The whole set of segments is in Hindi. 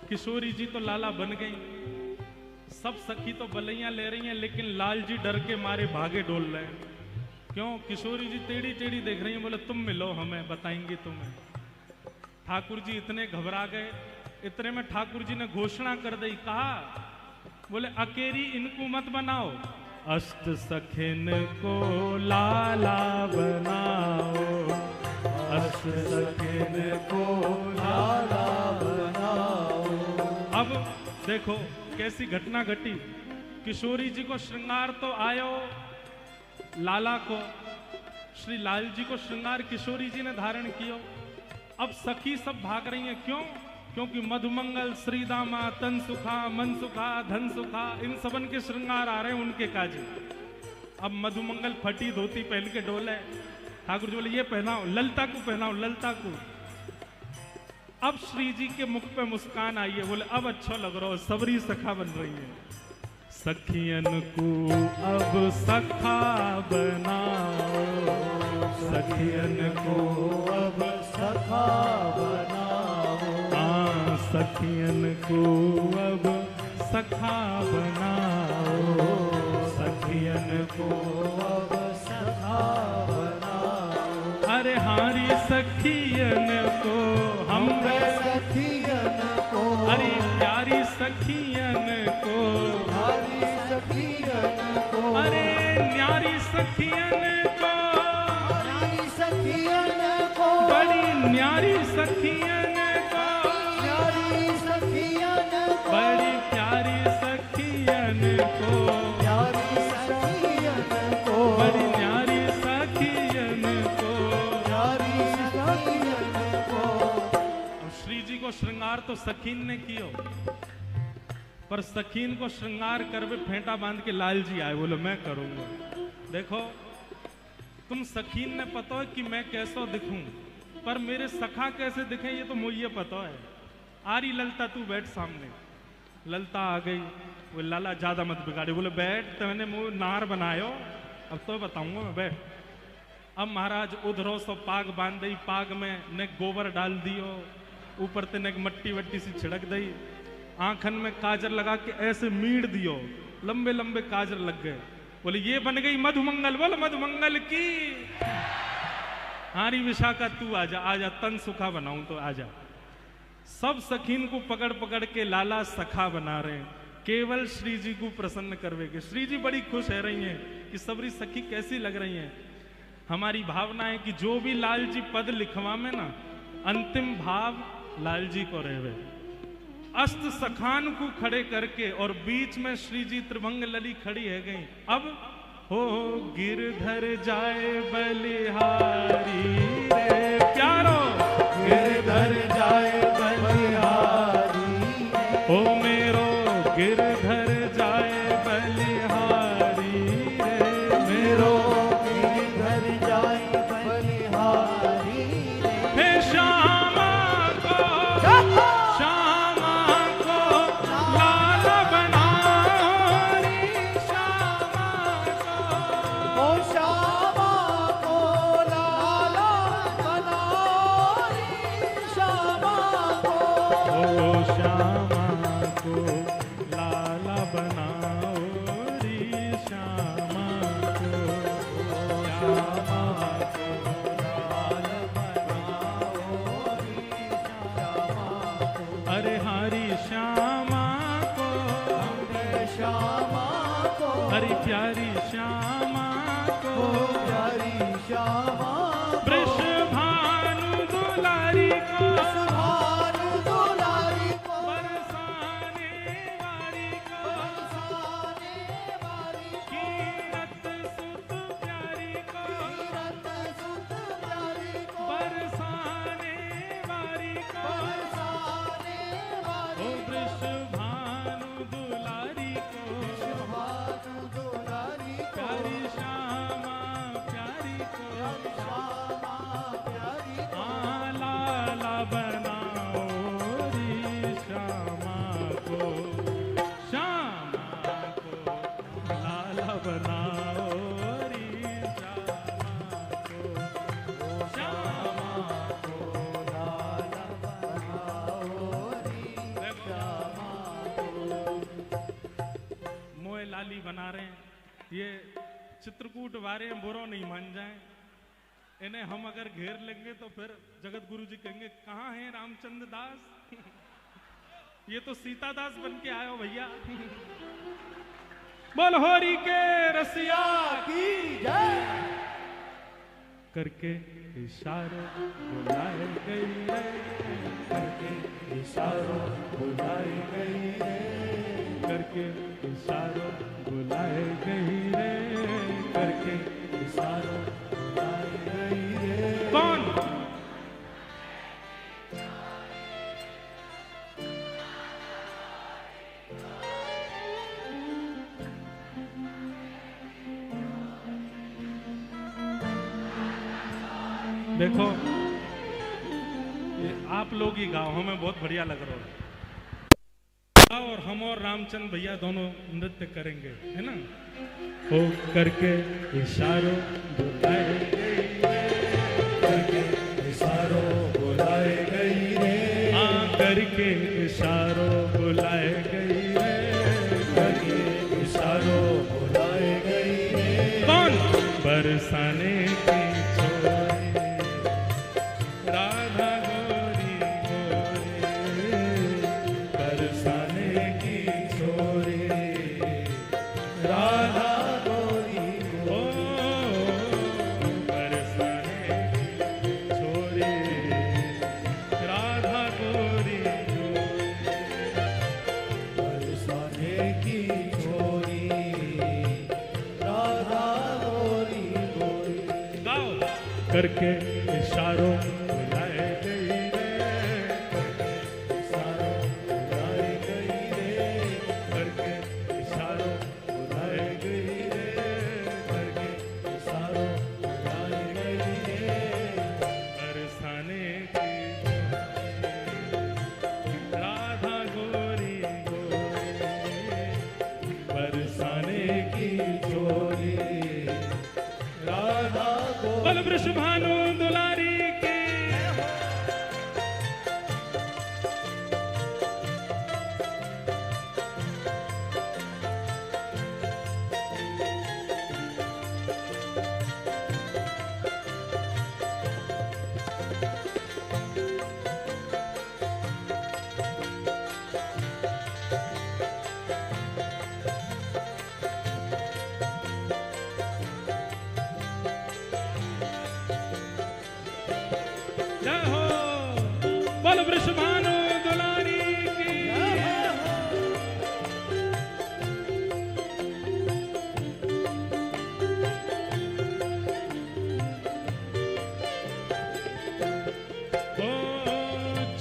किशोरी जी तो लाला बन गई, सब सखी तो बलैया ले रही हैं, लेकिन लाल जी डर के मारे भागे डोल रहे हैं। क्यों? किशोरी जी टेढ़ी टेढ़ी देख रही हैं, बोले तुम मिलो हमें, बताएंगी तुम्हें। ठाकुर जी इतने घबरा गए, इतने में ठाकुर जी ने घोषणा कर दी, कहा बोले अकेरी इनको मत बनाओ, अष्ट सखिन को लाला बनाओ, अष्ट सखिन को लाला बनाओ। अब देखो कैसी घटना घटी। किशोरी जी को श्रृंगार तो आयो, लाला को, श्री लाल जी को श्रृंगार किशोरी जी ने धारण किया। अब सखी सब भाग रही हैं, क्यों? क्योंकि मधुमंगल, श्रीदामा, तन सुखा, मन सुखा, धन सुखा, इन सबन के श्रृंगार आ रहे हैं उनके काजे। अब मधुमंगल फटी धोती पहन के डोले, ठाकुर जी बोले ये पहनाओ, ललता को पहनाओ, ललता को। अब श्री जी के मुख पे मुस्कान आई है, बोले अब अच्छा लग रहा हो, सबरी सखा बन रही है। सखियन को अब सखा बनाओ, सखियन को अब सखा बनाओ, हाँ सखियन को अब सखा बनाओ, सखियन को अब सखा बनाओ। अरे हारी सखियन को हम सखियन को, अरे प्यारी सखियन को, हारी सखियन को, अरे न्यारी सखियन को, न्यारी सखियन को, बड़ी न्यारी सखियन को, न्यारी सखियन को, बड़ी प्यारी सखियन को, न्यारी सखियन को, बड़ी न्यारी सखियन को, न्यारी सखियन को। श्री जी को श्रृंगार तो सखीन ने कियो, पर सखीन को श्रृंगार करवे फेंटा बांध के लाल जी आए, बोले मैं करूंगा। देखो तुम सखीन ने पता है कि मैं कैसा दिखूं, पर मेरे सखा कैसे दिखे ये तो मुझे पता है। आरी ललता तू बैठ सामने। ललता आ गई, वो लाला ज्यादा मत बिगाड़े, बोले बैठ, तूने मुंह नार बनायो, अब तो बताऊंगा मैं, बैठ। अब महाराज उधरो सो पाग बांध दी, पाग में ने गोबर डाल दियो, ऊपर ते ने मट्टी वट्टी सी छिड़क दी, आंखन में काजर लगा के ऐसे मीड़ दियो, लंबे लंबे काजर लग गए। बोले ये बन गई मधुमंगल, बोले मधुमंगल की। हारी विशाखा तू आजा, आजा तन सुखा बनाऊं तो आजा। सब सखीन को पकड़ पकड़ के लाला सखा बना रहे हैं, केवल श्री जी को प्रसन्न करवे के। श्री जी बड़ी खुश है रही हैं कि सबरी सखी कैसी लग रही हैं। हमारी भावना है कि जो भी लाल जी पद लिखवा में ना, अंतिम भाव लाल जी को रहे। अष्ट सखान को खड़े करके और बीच में श्री जी त्रिभंग लली खड़ी है गई। अब हो गिरधर जाए बलिहारी रे प्यारो, गिरधर जाए बलिहारी, ओ मेरो गिरधर जाए बलिहारी रे, मेरो गिरधर जाए बलिहारी रे। हे श्यामा को, श्यामा को लाला बनाओ रे, श्यामा को, ओ श्यामा को लाला बनाओ रे, श्यामा को, ओ श्यामा को लाला बनाओ रे, श्यामा को, श्यामा को लाला बनाओ रे, श्यामा को। अरे हरी श्यामा को, श्यामा को, हरी प्यारी श्यामा को, प्यारी श्यामा, वृष भानु दुलारी को, भानु दुलारी को, बरसाने वाली को, बरसाने वाली को, कीरत सुत प्यारी को, कीरत सुत प्यारी को, बरसाने वाली को, बरसाने वाली, ओ वृष भानु दुलारी को, वृष भानु दुलारी को, प्यारी श्यामा प्यारी को, श्यामा प्यारी को, लाला बनाओ रे श्यामा को, श्यामा को लाला बनाओ रे, श्यामा को, श्यामा को लाला बनाओ रे, बना रहे हैं, ये चित्रकूट वारे हैं, बुरो नहीं मान जाएं। इन्हें हम अगर घेर लेंगे तो फिर जगत गुरु जी कहेंगे कहाँ है रामचंद्र दास ये तो सीता दास बन के आयो भैया। बोल होरी के रसिया की जय। करके इशारों बुलाए गई रे, करके इशारों बुलाई गई रे, करके इशारों बुलाए गई रे, करके इशारों बुलाई गई रे। कौन? देखो ये आप लोग ही गाओ, हमें बहुत बढ़िया लग रहा है। और हम और रामचंद्र भैया दोनों नृत्य करेंगे, है ना। हो करके इशारों बुलाए गई रे, करके इशारों बुलाई गई रे, हाँ करके इशारों बुलाए गई रे, करके इशारों बुलाई गई रे। कौन? बरसाने की राधा गोरी गोरी, बरसाने की छोरी, राधा गोरी ओ बरसाने की छोरी, राधा गोरी गोरी, बरसाने की छोरी, राधा गोरी गोरी। गाओ। करके इशारों बुलाए गई रे, इशारों बुलाई गई रे, करके इशारों बुलाई गई रे, करके इशारों बुलाई गई रे। बरसाने की राधा गोरी गोरी, बरसाने की छोरी, राधा गोरी। बल वृषभानु दुलारी की। जय हो बल वृषभानु दुलारी की। ओ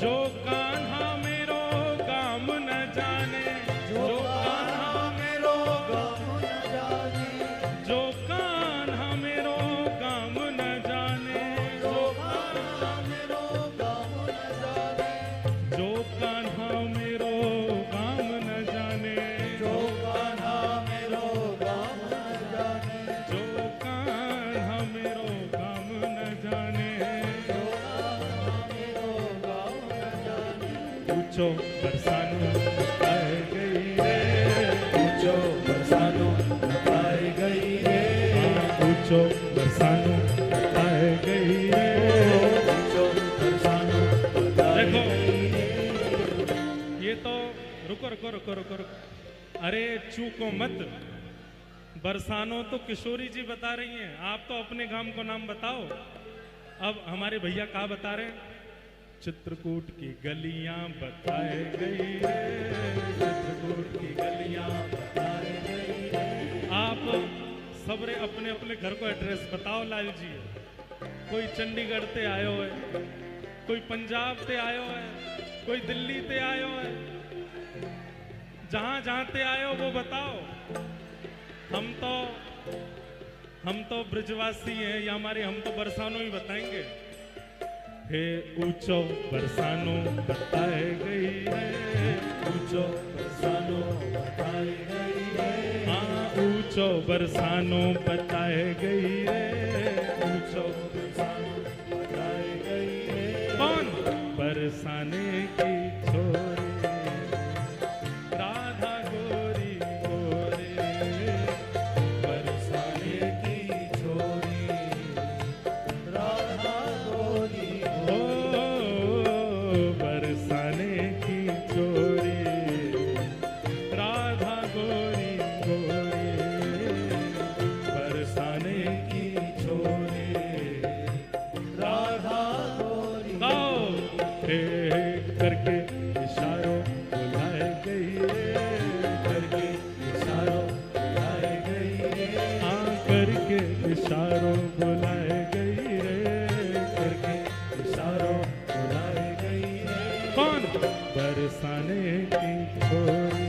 जो कान्हा मेरो काम न जाने, जो कान्हा मेरो गम न जाने, जो कान्हा मेरो काम न जाने, जो कान्हा मेरो गम न जाने, जो कान्हा मेरो काम न जाने, जो कान्हा मेरो गम न जाने, जो कान्हा मेरो काम न जाने, जो कान्हा मेरो गम न जाने। पूछो बरसानो बताए गई रे, पूछो बरसानो बताई गई रे, पूछो बरसानो बताए गई रे। पूछो बरसानो बताई देखो। गई रे। ये तो रुको रुको रुको रुको रुको, अरे चूको मत। बरसानो तो किशोरी जी बता रही हैं, आप तो अपने गांव को नाम बताओ। अब हमारे भैया क्या बता रहे हैं? चित्रकूट की गलियां बताए गई रे, चित्रकूट की गलियां बताई गई रे। आप सबरे अपने अपने घर को एड्रेस बताओ लाल जी। कोई चंडीगढ़ ते आयो है, कोई पंजाब ते आयो है, कोई दिल्ली ते आयो है, जहां जहां ते आयो वो बताओ। हम तो ब्रजवासी हैं, या हमारे हम तो बरसानो ही बताएंगे। हे ऊंचो बरसानो बताए गई है, पूछो बरसानो बताई गई रे, हाँ ऊंचो बरसानो बताए गई है। पूछो बरसानो बताई गई रे। कौन? बरसाने की छोरी, राधा गोरी गोरी, की छोरी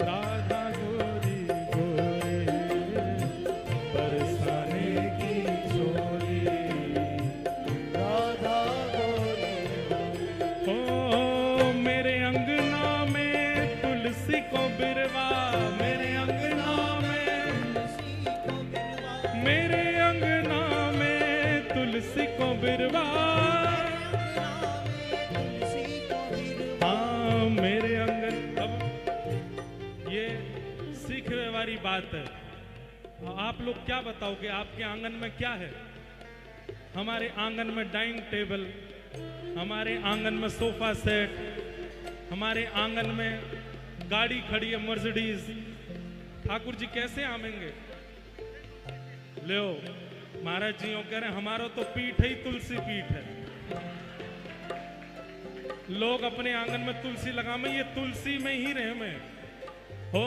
राधा गोरी गोरी बरसाने की छोरी राधा गोरी ओ मेरे अंगना में तुलसी को बिरवा मेरे अंगना में मेरे अंगना में तुलसी को बिरवा हाँ मेरे अंगन अब ये सीखने वाली बात है। आप लोग क्या बताओगे आपके आंगन में क्या है? हमारे आंगन में डाइनिंग टेबल, हमारे आंगन में सोफा सेट, हमारे आंगन में गाड़ी खड़ी है मर्सिडीज। ठाकुर जी कैसे आवेंगे? लो महाराज जी कह रहे हमारा तो पीठ ही तुलसी पीठ है। लोग अपने आंगन में तुलसी लगावे, ये तुलसी में ही रहे में। हो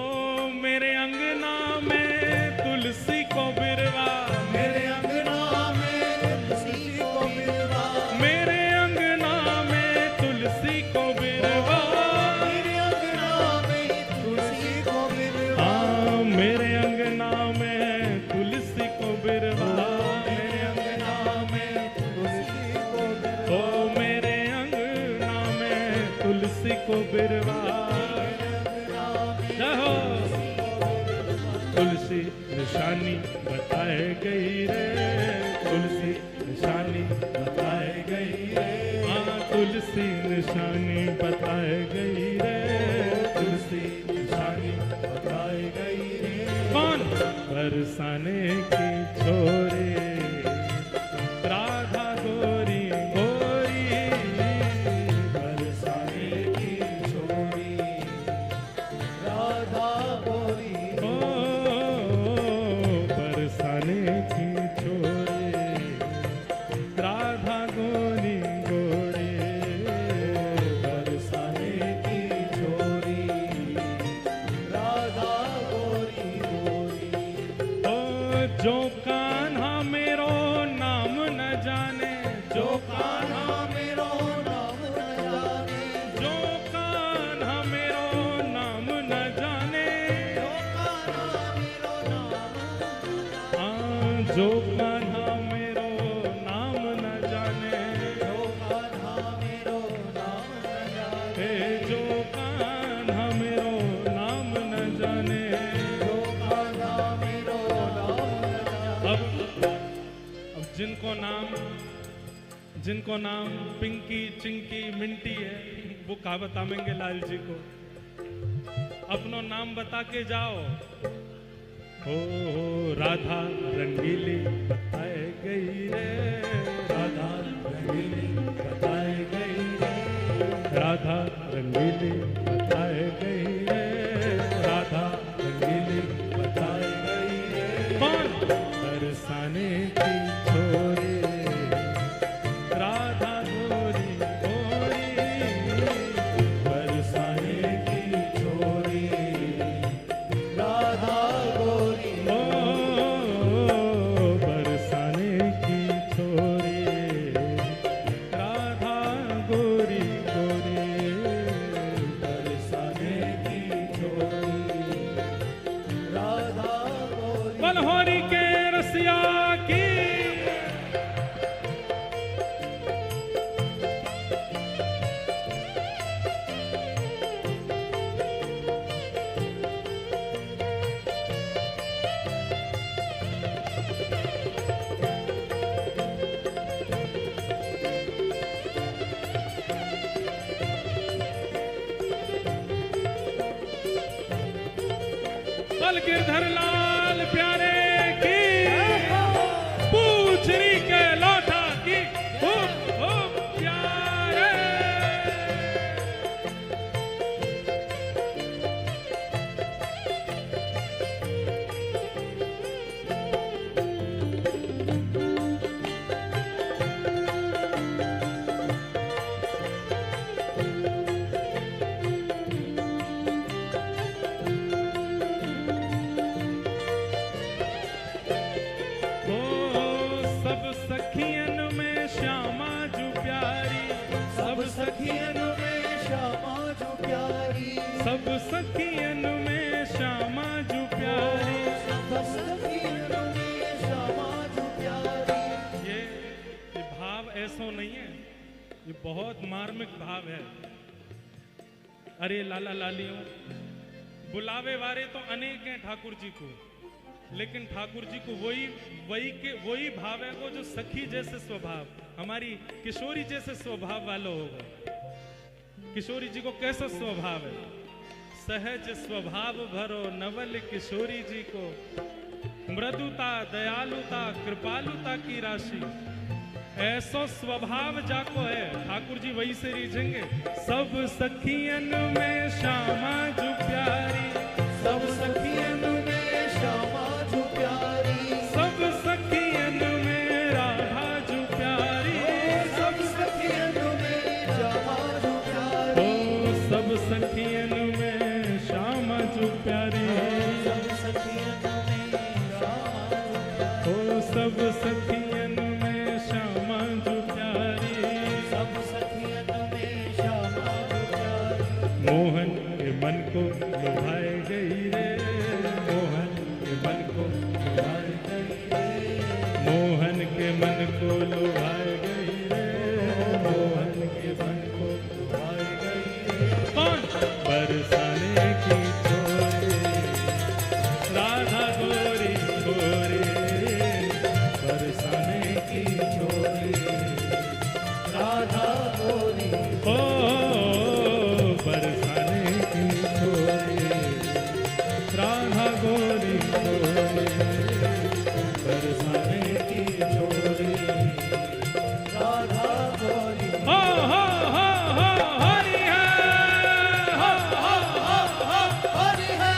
मेरे अंगना में तुलसी को बिरवा मेरे अंगना में तुलसी को बिरवा मेरे अंगना में तुलसी को बिरवा मेरे अंगना में तुलसी को बिरवा हाँ मेरे अंगना में तुलसी को बिरवा मेरे अंगना में तुलसी को बिरवा ओ मेरे अंगना में तुलसी को बिरवा जहो तुलसी निशानी बताए गई रे तुलसी निशानी बताए गई रे हाँ तुलसी निशानी बताए गई रे तुलसी निशानी बताई गई रे कौन? बरसाने की छोरी राधा गोरी गोरी बरसाने की छोरी राधा गोरी ओ बरसाने की छोरी राधा गोरी गोरी बरसाने की छोरी राधा गोरी गोरी ओ जो कान्हा मेरो नाम न जाने जो कान्हा मेरो नाम न जाने जो कान्हा मेरो नाम न जाने जो कान्हा मेरो नाम हाँ जो कान्हा मेरो नाम न जाने न जाने जो कान्हा मेरो नाम न जाने हे जो कान्हा मेरो नाम न जाने जो कान्हा मेरो नाम न जाने अब जिनको नाम पिंकी चिंकी मिंटी है वो कहा बताएंगे लाल जी को। अपनो नाम बता के जाओ। हो राधा रंगीली बताए गई रे राधा रंगीली बताए गई रे राधा रंगीली बताए गई रे राधा रंगीली बताए गई रे कौन? बरसाने की छोरी राधा गोरी गोरी बरसाने की छोरी राधा गोरी ओ बरसाने की छोरी राधा गोरी गोरी बरसाने की छोरी राधा गोरी बनहोरी के रसिया की बल गिरधर लाल प्यारे की पूछरी के लौटा की खूब खूब प्यारे सखियन में श्यामा जू प्यारी, सब सखियन में श्यामा जू प्यारी। ये भाव ऐसो नहीं है, ये बहुत मार्मिक भाव है। अरे लाला लालियों, बुलावे वाले तो अनेक हैं ठाकुर जी को, लेकिन ठाकुर जी को वही भाव है वो जो सखी जैसे स्वभाव, हमारी किशोरी जैसे स्वभाव वाला होगा। किशोरी जी को कैसा स्वभाव है? सहज स्वभाव भरो नवल किशोरी जी को, मृदुता दयालुता कृपालुता की राशि, ऐसो स्वभाव जाको है। ठाकुर जी वही से रीझेंगे, सब सखियन में श्यामा जू प्यारी, सब सखियन में श्यामा जू प्यारी, सब सखियन में राधा जू प्यारी, सब सखियन में श्यामा जू प्यारी, ओ सब सखियन में श्यामा जू प्यारी, सब सखियन में श्यामा जू प्यारी, ओ सब सखियन में श्यामा जू प्यारी, सब सखियन में श्यामा जू प्यारी। मोहन के मन को लुभाए गई रे, मोहन के मन को लुभाए गई रे, मोहन के मन को लुभाए गई रे, मोहन के मन को लुभाए गई रे। कौन? बरसाने की छोरी, राधा गोरी गोरी, बरसाने की छोरी, राधा गोरी, ओ बरसाने की छोरी, राधा गोरी गोरी, बरसाने की छोरी। राधा गोरी, हो हरि है, हरि है।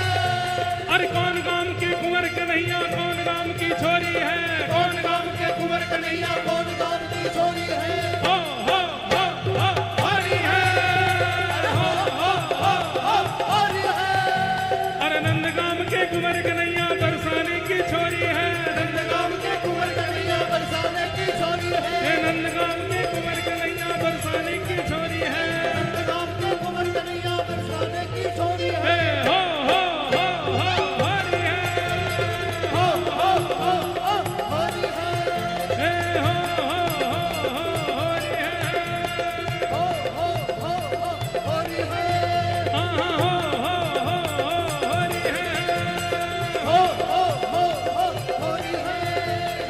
अरे कौन गाम के कुंवर कन्हैया, कौन गाम की छोरी है, कौन गाँव के कुंवर कन्हैया, कौन गाँव की छोरी है। हो हरि है, हरि है। अरे नंद गाम के कुंवर कन्हैया बरसाने की छोरी है, नंदगाम के कुंवर कन्हैया बरसाने की छोरी है। हे नंद गाम के कुंवर कन्हैया बरसाने की छोरी है, नंदगाम के कुंवर कन्हैया बरसाने की छोरी हे है। हो हरि है, हरि है। हे हो हरि है, हरि है। हाँ हरि है, हरि है।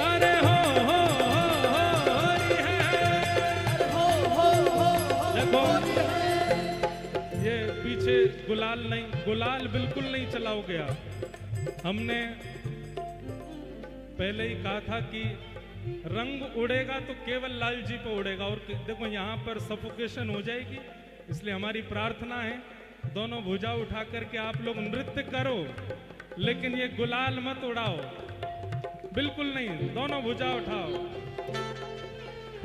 अरे हो हरि है। देखो ये पीछे गुलाल नहीं, गुलाल बिल्कुल नहीं चलाओ गया। हमने पहले ही कहा था कि रंग उड़ेगा तो केवल लाल जी पे उड़ेगा, और देखो यहाँ पर सफोकेशन हो जाएगी। इसलिए हमारी प्रार्थना है, दोनों भुजा उठा करके आप लोग नृत्य करो, लेकिन ये गुलाल मत उड़ाओ, बिल्कुल नहीं। दोनों भुजा उठाओ।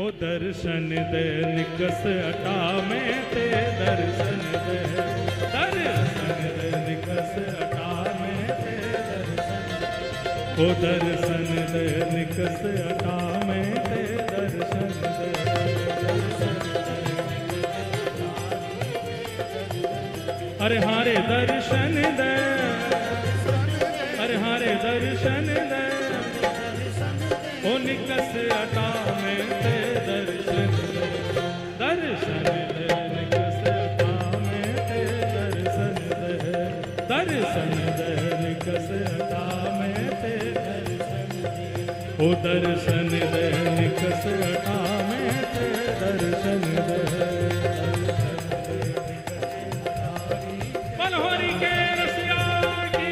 ओ दर्शन दे निकस अटा में ते, दर्शन दे निकस अटा में ते, ओ दर्शन दे निकस अटा में ते, दर्शन दे। अरे हारे दर्शन दे, अरे हारे दर्शन दे, ओ निकस अटा में ते, दर्शन दे, दर्शन दे निकस अटा में ते, दर्शन दे, दर्शन दे निकस अटा में ते, ओ दर्शन दे निकस अटा में ते, दर्शन दे। मनोहरी के रसिया की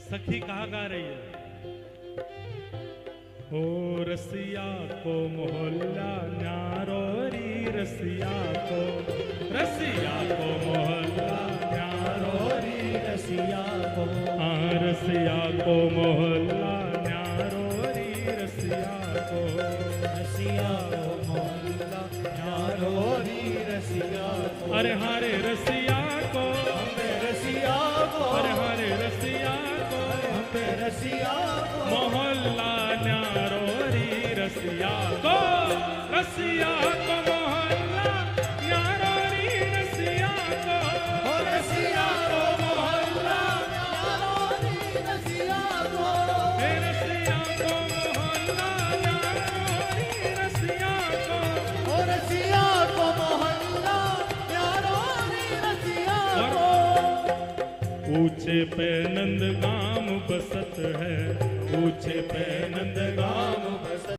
सखी कहा गा रही है, ओ रसिया को मोहल्ला न्यारो री रसिया को मोहल्ला न्यारो री रसिया को रसिया को मोहल्ला न्यारो री रसिया को मोहल्ला न्यारो री रसिया को अरे हारे रसिया को रसिया को अरे हारे रसिया को रसिया को मोहल्ला न्यारो री रसिया को मोहल्ला न्यारो री रसिया को रसिया को मोहल्ला न्यारो री रसिया को रसिया को मोहल्ला न्यारो री रसिया को रसिया को मोहल्ला न्यारो री रसिया को ऊंचे पे नंदगाम बसत है ऊंचे पे नंदगाम